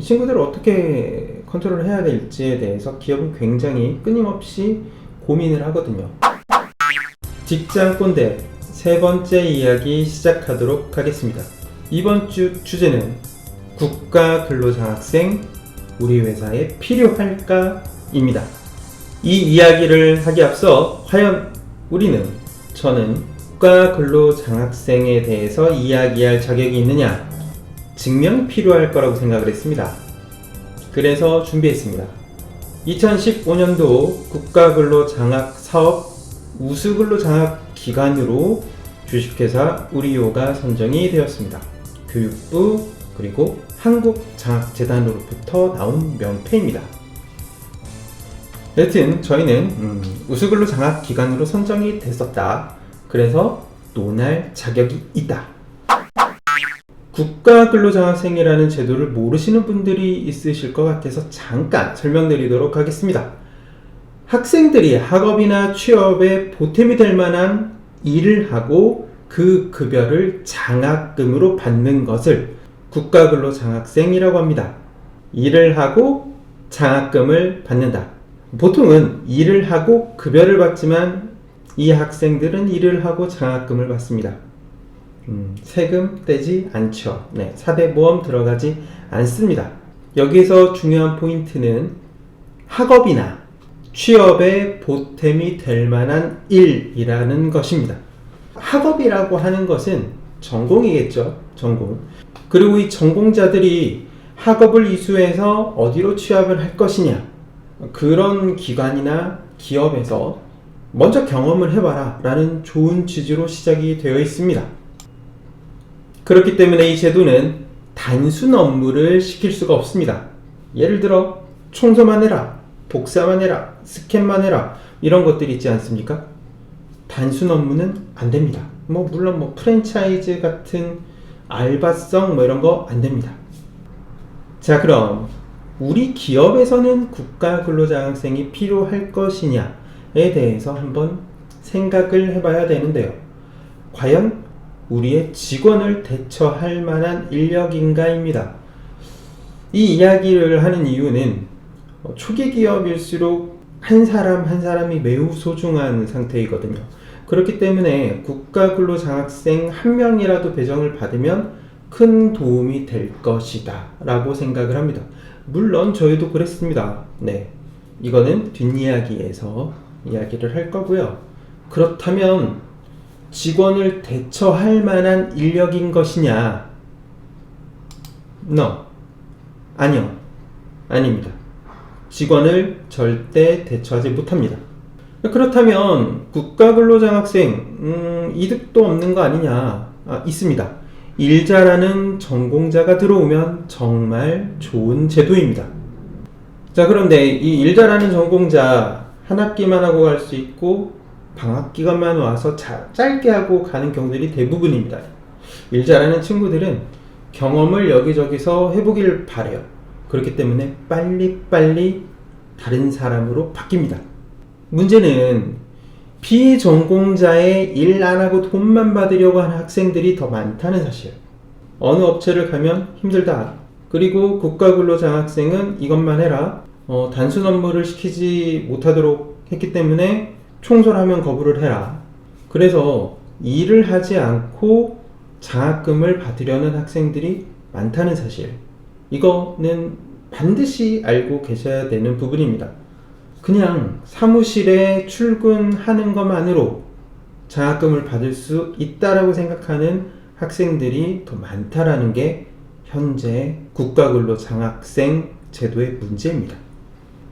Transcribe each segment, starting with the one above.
이 친구들을 어떻게 컨트롤 해야 될지에 대해서 기업은 굉장히 끊임없이 고민을 하거든요. 직장 꼰대 세 번째 이야기 시작하도록 하겠습니다. 이번 주 주제는 국가 근로장학생 우리 회사에 필요할까? 입니다. 이 이야기를 하기 앞서 과연 저는 국가 근로장학생에 대해서 이야기할 자격이 있느냐? 증명이 필요할 거라고 생각을 했습니다. 그래서 준비했습니다. 2015년도 국가근로장학사업 우수근로장학기관으로 주식회사 우리요가 선정이 되었습니다. 교육부 그리고 한국장학재단으로부터 나온 명패입니다. 여튼 저희는 우수근로장학기관으로 선정이 됐었다. 그래서 논할 자격이 있다. 국가근로장학생이라는 제도를 모르시는 분들이 있으실 것 같아서 잠깐 설명드리도록 하겠습니다. 학생들이 학업이나 취업에 보탬이 될 만한 일을 하고 그 급여를 장학금으로 받는 것을 국가근로장학생이라고 합니다. 일을 하고 장학금을 받는다. 보통은 일을 하고 급여를 받지만 이 학생들은 일을 하고 장학금을 받습니다. 세금 떼지 않죠. 네, 4대 보험 들어가지 않습니다. 여기서 중요한 포인트는 학업이나 취업에 보탬이 될 만한 일이라는 것입니다. 학업이라고 하는 것은 전공이겠죠. 전공. 그리고 이 전공자들이 학업을 이수해서 어디로 취업을 할 것이냐, 그런 기관이나 기업에서 먼저 경험을 해봐라 라는 좋은 취지로 시작이 되어 있습니다. 그렇기 때문에 이 제도는 단순 업무를 시킬 수가 없습니다. 예를 들어 청소만 해라, 복사만 해라, 스캔만 해라, 이런 것들이 있지 않습니까? 단순 업무는 안 됩니다. 물론 프랜차이즈 같은 알바성 이런 거 안 됩니다. 자, 그럼 우리 기업에서는 국가 근로장학생이 필요할 것이냐에 대해서 한번 생각을 해봐야 되는데요. 과연 우리의 직원을 대처할 만한 인력인가입니다. 이 이야기를 하는 이유는 초기 기업일수록 한 사람 한 사람이 매우 소중한 상태이거든요. 그렇기 때문에 국가 근로장학생 한 명이라도 배정을 받으면 큰 도움이 될 것이다 라고 생각을 합니다. 물론 저희도 그랬습니다. 네, 이거는 뒷이야기에서 이야기를 할 거고요. 그렇다면 직원을 대처할 만한 인력인 것이냐? No. 아니요. 아닙니다. 직원을 절대 대처하지 못합니다. 그렇다면 국가근로장학생 이득도 없는 거 아니냐? 있습니다. 일 잘하는 전공자가 들어오면 정말 좋은 제도입니다. 자, 그런데 이 일 잘하는 전공자 한 학기만 하고 갈 수 있고 방학 기간만 와서 짧게 하고 가는 경우들이 대부분입니다. 일 잘하는 친구들은 경험을 여기저기서 해보길 바래요. 그렇기 때문에 빨리빨리 다른 사람으로 바뀝니다. 문제는 비전공자의 일 안 하고 돈만 받으려고 하는 학생들이 더 많다는 사실. 어느 업체를 가면 힘들다. 그리고 국가근로장학생은 이것만 해라. 단순 업무를 시키지 못하도록 했기 때문에 청소를 하면 거부를 해라. 그래서 일을 하지 않고 장학금을 받으려는 학생들이 많다는 사실. 이거는 반드시 알고 계셔야 되는 부분입니다. 그냥 사무실에 출근하는 것만으로 장학금을 받을 수 있다라고 생각하는 학생들이 더 많다라는 게 현재 국가근로장학생 제도의 문제입니다.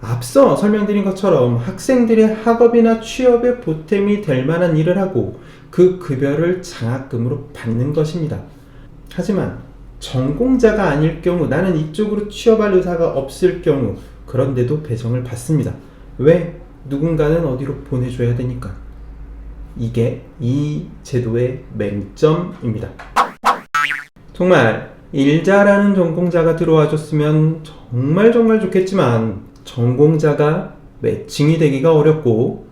앞서 설명드린 것처럼 학생들의 학업이나 취업에 보탬이 될 만한 일을 하고 그 급여를 장학금으로 받는 것입니다. 하지만 전공자가 아닐 경우, 나는 이쪽으로 취업할 의사가 없을 경우, 그런데도 배정을 받습니다. 왜? 누군가는 어디로 보내줘야 되니까. 이게 이 제도의 맹점입니다. 정말 일 잘하는 전공자가 들어와 줬으면 정말 좋겠지만 전공자가 매칭이 되기가 어렵고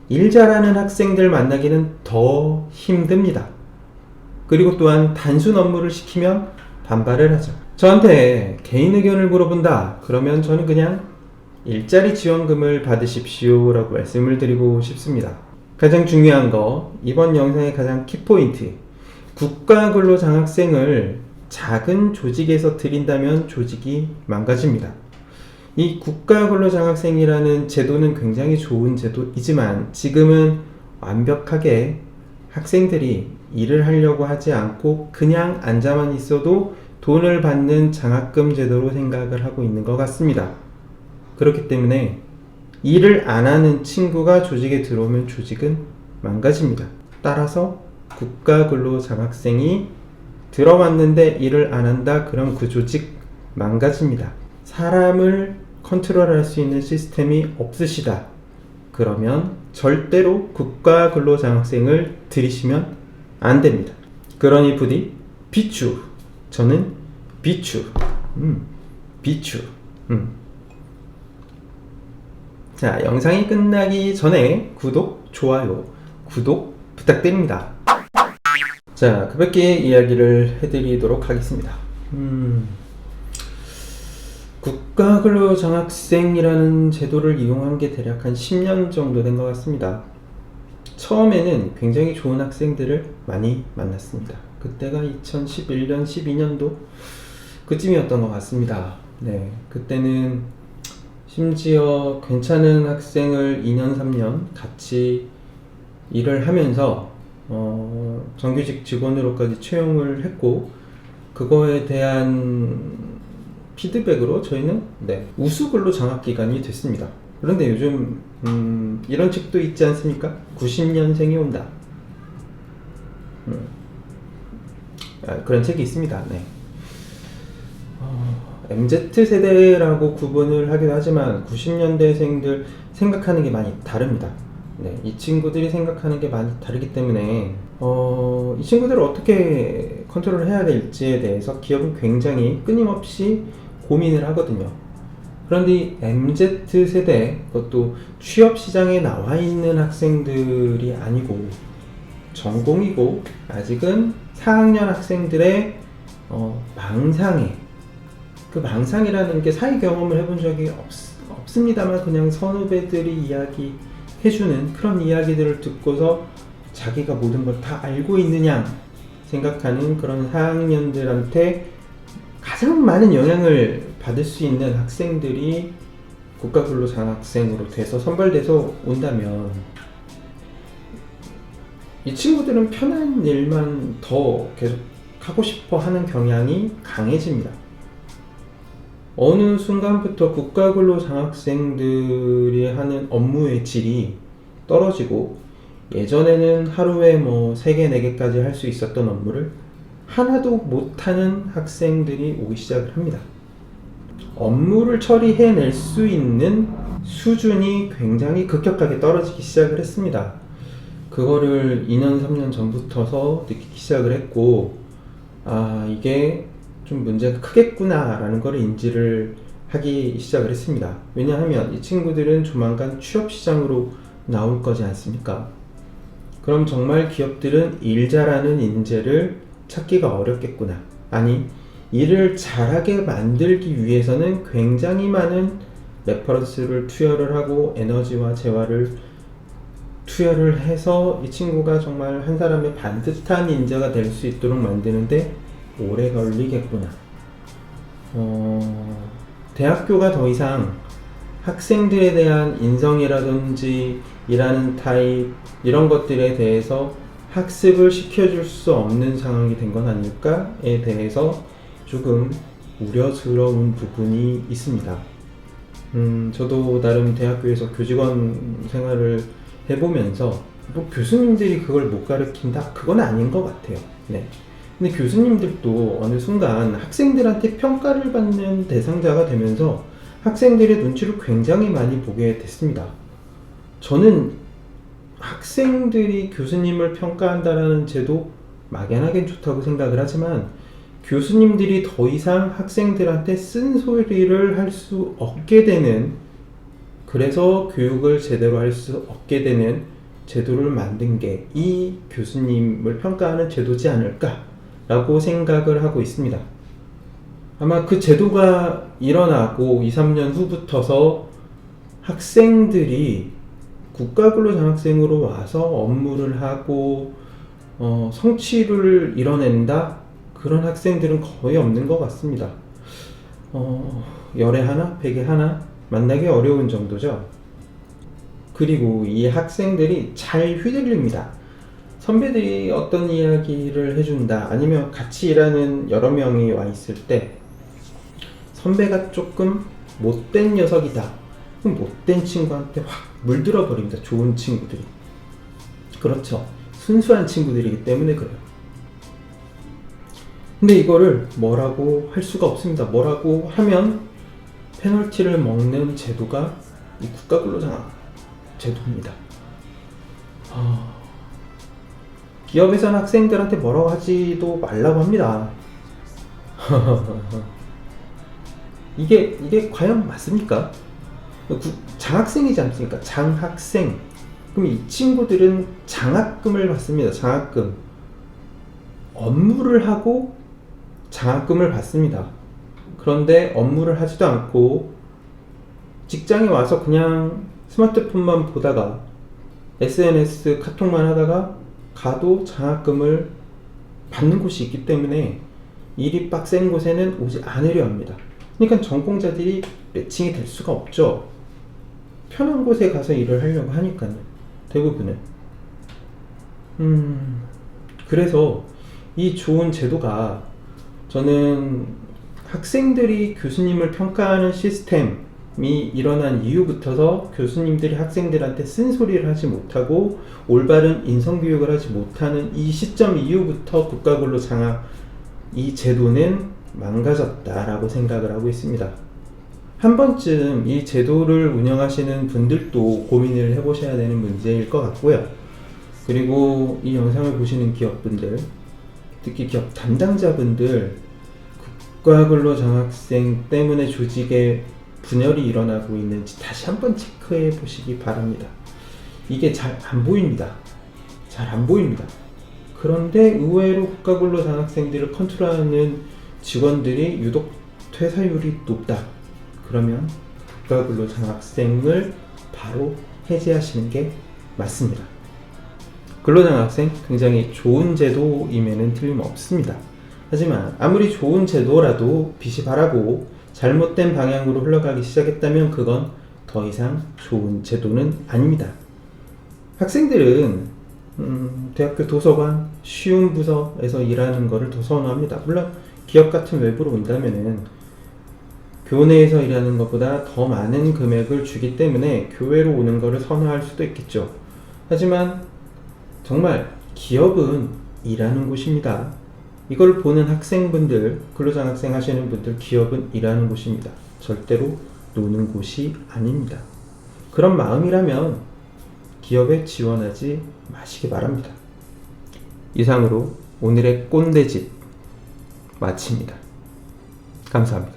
일 잘하는 학생들 만나기는 더 힘듭니다. 그리고 또한 단순 업무를 시키면 반발을 하죠. 저한테 개인 의견을 물어본다. 그러면 저는 그냥 일자리 지원금을 받으십시오 라고 말씀을 드리고 싶습니다. 가장 중요한 거, 이번 영상의 가장 키포인트, 국가근로장학생을 작은 조직에서 들인다면 조직이 망가집니다. 이 국가근로장학생이라는 제도는 굉장히 좋은 제도이지만 지금은 완벽하게 학생들이 일을 하려고 하지 않고 그냥 앉아만 있어도 돈을 받는 장학금 제도로 생각을 하고 있는 것 같습니다. 그렇기 때문에 일을 안 하는 친구가 조직에 들어오면 조직은 망가집니다. 따라서 국가근로장학생이 들어왔는데 일을 안 한다? 그럼 그 조직 망가집니다. 사람을 컨트롤할 수 있는 시스템이 없으시다. 그러면 절대로 국가근로장학생을 들이시면 안 됩니다. 그러니 부디 비추. 저는 비추. 비추. 자, 영상이 끝나기 전에 구독, 좋아요, 구독 부탁드립니다. 자, 가볍게 이야기를 해드리도록 하겠습니다. 국가근로장학생이라는 제도를 이용한 게 대략 한 10년 정도 된 것 같습니다. 처음에는 굉장히 좋은 학생들을 많이 만났습니다. 그때가 2011년, 12년도 그쯤이었던 것 같습니다. 네, 그때는 심지어 괜찮은 학생을 2년, 3년 같이 일을 하면서 정규직 직원으로까지 채용을 했고, 그거에 대한 피드백으로 저희는 우수근로 장학기관이 됐습니다. 그런데 요즘 이런 책도 있지 않습니까? 90년생이 온다. 그런 책이 있습니다. 네. MZ세대라고 구분을 하긴 하지만 90년대생들 생각하는 게 많이 다릅니다. 네, 이 친구들이 생각하는 게 많이 다르기 때문에 이 친구들을 어떻게 컨트롤 해야 될지에 대해서 기업은 굉장히 끊임없이 고민을 하거든요. 그런데 이 MZ세대, 그것도 취업시장에 나와 있는 학생들이 아니고 전공이고 아직은 4학년 학생들의 망상에, 그 망상이라는 게 사회 경험을 해본 적이 없습니다만 그냥 선후배들이 이야기해주는 그런 이야기들을 듣고서 자기가 모든 걸 다 알고 있느냐 생각하는 그런 4학년들한테 가장 많은 영향을 받을 수 있는 학생들이 국가근로장학생으로 돼서 선발돼서 온다면 이 친구들은 편한 일만 더 계속 하고 싶어 하는 경향이 강해집니다. 어느 순간부터 국가근로장학생들이 하는 업무의 질이 떨어지고, 예전에는 하루에 3개, 4개까지 할 수 있었던 업무를 하나도 못하는 학생들이 오기 시작을 합니다. 업무를 처리해낼 수 있는 수준이 굉장히 급격하게 떨어지기 시작을 했습니다. 그거를 2년, 3년 전부터서 느끼기 시작을 했고, 이게 좀 문제가 크겠구나 라는 걸 인지를 하기 시작을 했습니다. 왜냐하면 이 친구들은 조만간 취업시장으로 나올 거지 않습니까? 그럼 정말 기업들은 일 잘하는 인재를 찾기가 어렵겠구나. 아니, 일을 잘하게 만들기 위해서는 굉장히 많은 레퍼런스를 투여를 하고 에너지와 재화를 투여를 해서 이 친구가 정말 한 사람의 반듯한 인재가 될 수 있도록 만드는데 오래 걸리겠구나. 대학교가 더 이상 학생들에 대한 인성이라든지 일하는 타입 이런 것들에 대해서 학습을 시켜줄 수 없는 상황이 된 건 아닐까에 대해서 조금 우려스러운 부분이 있습니다. 저도 나름 대학교에서 교직원 생활을 해보면서 교수님들이 그걸 못 가르친다? 그건 아닌 것 같아요. 네. 근데 교수님들도 어느 순간 학생들한테 평가를 받는 대상자가 되면서 학생들의 눈치를 굉장히 많이 보게 됐습니다. 저는 학생들이 교수님을 평가한다라는 제도 막연하게 좋다고 생각을 하지만, 교수님들이 더 이상 학생들한테 쓴소리를 할 수 없게 되는, 그래서 교육을 제대로 할 수 없게 되는 제도를 만든 게 이 교수님을 평가하는 제도지 않을까 라고 생각을 하고 있습니다. 아마 그 제도가 일어나고 2, 3년 후부터서 학생들이 국가근로장학생으로 와서 업무를 하고 성취를 이뤄낸다? 그런 학생들은 거의 없는 것 같습니다. 열에 하나, 백에 하나 만나기 어려운 정도죠. 그리고 이 학생들이 잘 휘둘립니다. 선배들이 어떤 이야기를 해준다, 아니면 같이 일하는 여러 명이 와 있을 때 선배가 조금 못된 녀석이다, 그럼 못된 친구한테 확 물들어 버립니다. 좋은 친구들이. 그렇죠. 순수한 친구들이기 때문에 그래요. 근데 이거를 뭐라고 할 수가 없습니다. 뭐라고 하면 페널티를 먹는 제도가 이 국가근로장학 제도입니다. 기업에서는 학생들한테 뭐라고 하지도 말라고 합니다. 이게 과연 맞습니까? 장학생이지 않습니까? 장학생. 그럼 이 친구들은 장학금을 받습니다. 장학금. 업무를 하고 장학금을 받습니다. 그런데 업무를 하지도 않고 직장에 와서 그냥 스마트폰만 보다가 SNS 카톡만 하다가 가도 장학금을 받는 곳이 있기 때문에 일이 빡센 곳에는 오지 않으려 합니다. 그러니까 전공자들이 매칭이 될 수가 없죠. 편한 곳에 가서 일을 하려고 하니까요. 대부분은. 그래서 이 좋은 제도가, 저는 학생들이 교수님을 평가하는 시스템이 일어난 이후부터서 교수님들이 학생들한테 쓴소리를 하지 못하고 올바른 인성교육을 하지 못하는 이 시점 이후부터 국가근로장학 이 제도는 망가졌다라고 생각을 하고 있습니다. 한 번쯤 이 제도를 운영하시는 분들도 고민을 해보셔야 되는 문제일 것 같고요. 그리고 이 영상을 보시는 기업분들, 특히 기업 담당자분들, 국가근로장학생 때문에 조직에 분열이 일어나고 있는지 다시 한번 체크해 보시기 바랍니다. 이게 잘 안 보입니다. 잘 안 보입니다. 그런데 의외로 국가근로장학생들을 컨트롤하는 직원들이 유독 퇴사율이 높다. 그러면 국가근로장학생을 바로 해제하시는 게 맞습니다. 근로장학생 굉장히 좋은 제도임에는 틀림없습니다. 하지만 아무리 좋은 제도라도 빛이 바라고 잘못된 방향으로 흘러가기 시작했다면 그건 더 이상 좋은 제도는 아닙니다. 학생들은 대학교 도서관, 쉬운 부서에서 일하는 것을 더 선호합니다. 물론 기업 같은 외부로 온다면은 교내에서 일하는 것보다 더 많은 금액을 주기 때문에 교외로 오는 것을 선호할 수도 있겠죠. 하지만 정말 기업은 일하는 곳입니다. 이걸 보는 학생분들, 근로장학생 하시는 분들, 기업은 일하는 곳입니다. 절대로 노는 곳이 아닙니다. 그런 마음이라면 기업에 지원하지 마시기 바랍니다. 이상으로 오늘의 꼰대집 마칩니다. 감사합니다.